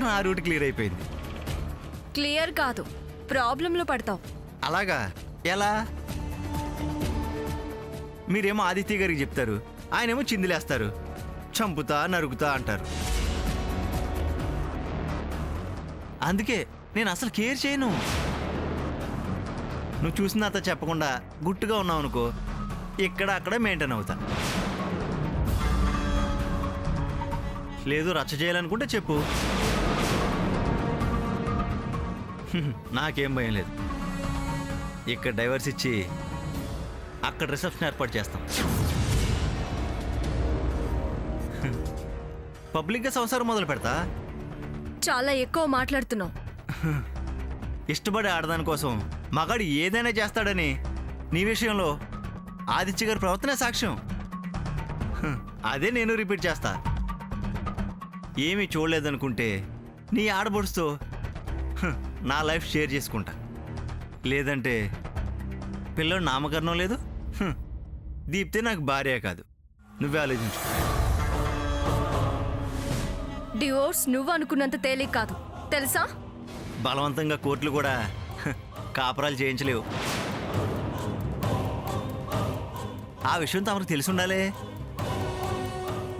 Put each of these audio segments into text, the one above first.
నా route clear అయిపోయింది. Clear కాదు, ప్రాబ్లంలో పడతావు. అలాగా? ఎలా? మీరేమో ఆదిత్య గారికి చెప్తారు, ఆయనేమో చిందులేస్తారు, చంపుతా నరుకుతా అంటారు. అందుకే నేను అసలు కేర్ చేయను. నువ్వు చూసిన అత చెప్పకుండా గుట్టుగా ఉన్నావు అనుకో, ఇక్కడ అక్కడ మెయింటైన్ అవుతా. లేదు రచ్చ చేయాలనుకుంటే చెప్పు, నాకేం భయం లేదు. ఇక్కడ డైవర్స్ ఇచ్చి అక్కడ రిసెప్షన్ ఏర్పాటు చేస్తాం. పబ్లిక్గా సంసారం మొదలు పెడతా. చాలా ఎక్కువ మాట్లాడుతున్నావు. ఇష్టపడే ఆడదాని కోసం మగాడు ఏదైనా చేస్తాడని నీ విషయంలో ఆదిత్య గారి ప్రవర్తన సాక్ష్యం. అదే నేను రిపీట్ చేస్తా. ఏమీ చూడలేదనుకుంటే నీ ఆడబడుస్తూ నా లైఫ్ షేర్ చేసుకుంటా. లేదంటే పిల్లడు నామకరణం లేదు, దీప్తే నాకు భార్య కాదు. నువ్వే ఆలోచించు. డివోర్స్ నువ్వు అనుకున్నంత తేలిక కాదు తెలుసా? బలవంతంగా కోర్టులు కూడా కాపురాలు చేయించలేవు. ఆ విషయం తమకు తెలిసి ఉండాలి.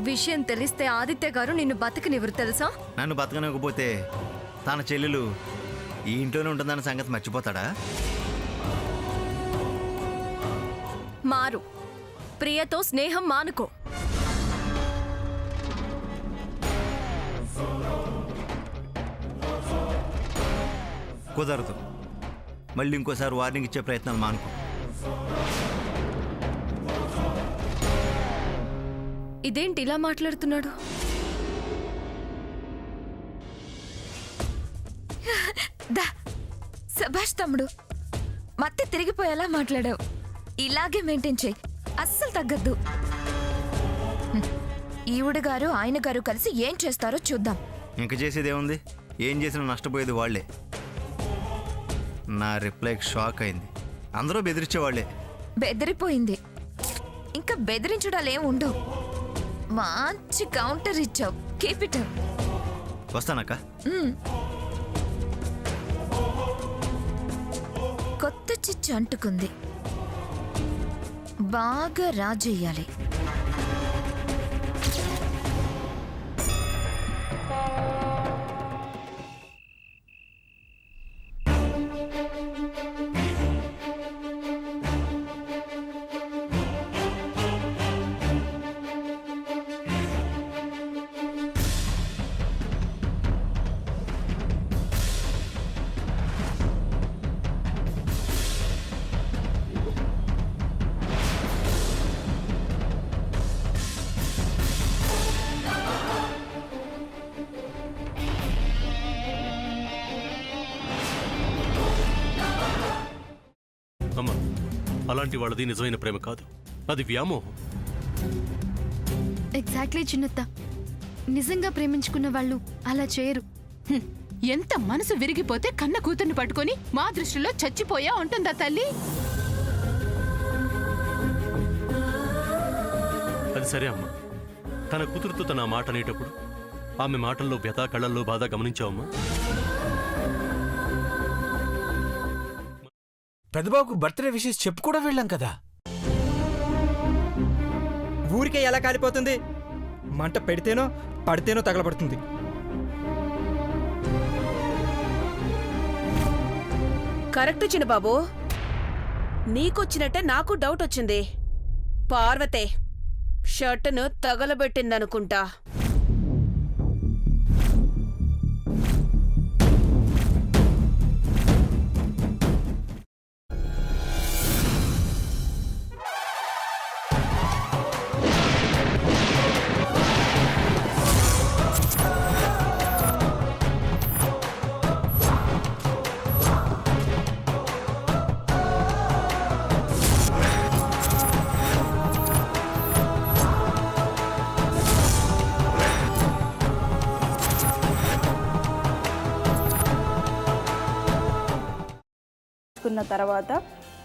విషయం తెలిస్తే ఆదిత్య గారు నిన్ను బతకనివ్వరు తెలుసా? నన్ను బతకనివ్వకపోతే తన చెల్లెలు ఈ ఇంట్లోనే ఉంటుందన్న సంగతి మర్చిపోతాడా? మారు. ప్రియతో స్నేహం మానుకో. కుదరదు. మళ్ళీ ఇంకోసారి వార్నింగ్ ఇచ్చే ప్రయత్నాలు మానుకో. ఇదేంటి ఇలా మాట్లాడుతున్నాడు? సభాష్ తమ్ముడు, మత్తి తిరిగిపోయేలా మాట్లాడావు. ఇలాగే మెయింటైన్ చేయి, అస్సలు తగ్గద్దు. ఈవిడ గారు ఆయన గారు కలిసి ఏం చేస్తారో చూద్దాం. ఇంక చేసేదేముంది? ఏం చేసినా నష్టపోయేది వాళ్లే. నా రిప్లైకి షాక్ అయింది. అందరూ బెదిరించేవాళ్లే. బెదిరిపోయింది, ఇంకా బెదిరించడాలేం ఉండవు. మంచి కౌంటర్ ఇచ్చావు. Keep it up. వస్తానక్క. కొత్త చిచ్చు అంటుకుంది, బాగా రాజెయ్యాలి. అమ్మా, అలాంటి వాళ్ళది నిజమైన ప్రేమ కాదు, అది వ్యామోహం. ఎగ్జాక్ట్లీ చిన్నత్త. నిజంగా ప్రేమించుకున్న వాళ్ళు అలా చేయరు. ఎంత మనసు విరిగిపోతే కన్న కూతుర్ని పట్టుకొని మా దృష్టిలో చచ్చిపోయా ఉంటుందా తల్లి? అది సరే అమ్మా, తన కూతురుతో తన మాట అనేటప్పుడు ఆమె మాటల్లో వ్యథ, కళ్ళల్లో బాధ గమనించావమ్మా? పెద్దబాబుకు బర్త్డే విషెస్ చెప్పు కూడా వెళ్ళాం కదా. ఊరికే ఎలా కాలిపోతుంది? మంట పెడితేనో పడితేనో తగలబడుతుంది. కరెక్ట్ చిన్నబాబు, నీకొచ్చినట్టే నాకు డౌట్ వచ్చింది. పార్వతే షర్టును తగలబెట్టిందనుకుంటా. తర్వాత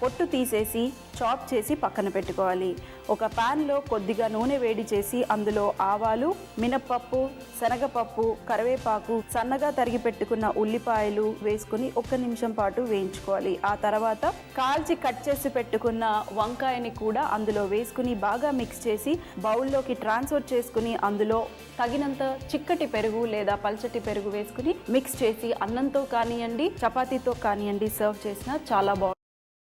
పొట్టు తీసేసి చాప్ చేసి పక్కన పెట్టుకోవాలి. ఒక ప్యాన్లో కొద్దిగా నూనె వేడి చేసి అందులో ఆవాలు, మినప్పప్పు, శనగపప్పు, కరివేపాకు, సన్నగా తరిగి పెట్టుకున్న ఉల్లిపాయలు వేసుకుని 1 నిమిషం పాటు వేయించుకోవాలి. ఆ తర్వాత కాల్చి కట్ చేసి పెట్టుకున్న వంకాయని కూడా అందులో వేసుకుని బాగా మిక్స్ చేసి బౌల్లోకి ట్రాన్స్ఫర్ చేసుకుని అందులో తగినంత చిక్కటి పెరుగు లేదా పల్చటి పెరుగు వేసుకుని మిక్స్ చేసి అన్నంతో కానివ్వండి, చపాతీతో కానివ్వండి సర్వ్ చేసినా చాలా బాగుంటుంది.